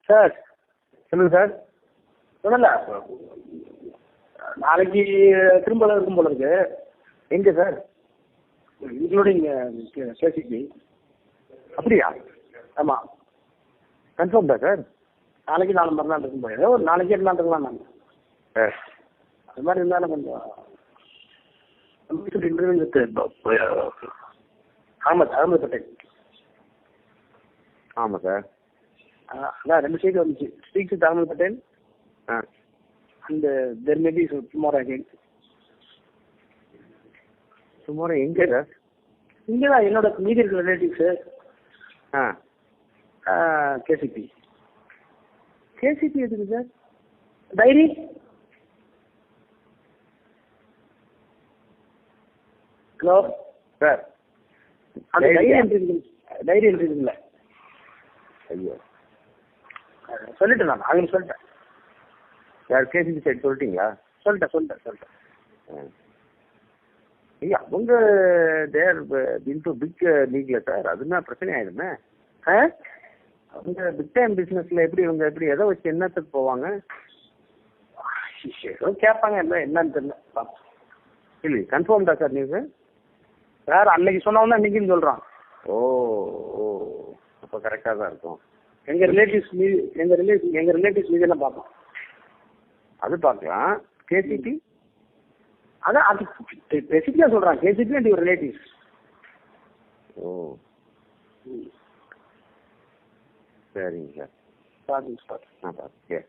Sir சொல்லுங்க sir. சொல்லல, நாளைக்கு திரும்ப இருக்கும் போல இருக்கு. எங்க சார்? Including KCP. அப்படியா? ஆமா, கன்ஃபார்ம் தான் சார். நாளைக்கு நாலு மறுநாள் இருக்கும் போது ஒரு நாளைக்கே இருந்தாலும் இருக்கலாம். நான் அது மாதிரி இருந்தாலும் கொஞ்சம் இன்டர்வியூ வித் அகமது பட்டேல். ஆமாம் சார். அதான் 2 சைடு வந்துச்சு. Speak with Ahmed Patel and there may be tomorrow again. Tomorrow எங்கே சார்? இங்கே தான் என்னோட மீதி இருக்கிற ரிலேட்டிவ்ஸு. கேசிபி. கேசிபி எதுக்கு சார்? டைரி. ஹலோ சார், அந்த டைரி என்ட்ரி இருக்குல்ல. ஐயோ, சொல்லிட்டேன் நான் அவங்க சொல்லிட்டேன். யார் கேசிபி சைடு சொல்லிட்டீங்களா? சொல்லிட்டேன். ஐயா, அவங்க தேர் இன்டு பிக் லீக்ல சார். அதுனா பிரச்சனை ஆயிடுமே. அவங்க பிக் டைம் பிஸ்னஸ்ல எப்படி இவங்க எப்படி எதை வச்சு என்னத்துக்கு போவாங்க? ஏதோ கேட்பாங்க, என்னன்னு தெரியல. இல்லை, கன்ஃபார்ம் தான் சார் நியூஸ். சார் அன்னைக்கு சொன்னவங்க இன்னைக்குன்னு சொல்றான். ஓ ஓ, அப்போ கரெக்டாக தான் இருக்கும். எங்க ரிலேட்டிவ்ஸ் மீது என்ன பார்ப்போம். அது பார்க்கலாம். கேசிபி அதான் அது ஸ்பெசிஃபிக்காக சொல்றான். KCP and your relatives. ஓ, சரிங்க சார். பார்த்து பார்த்து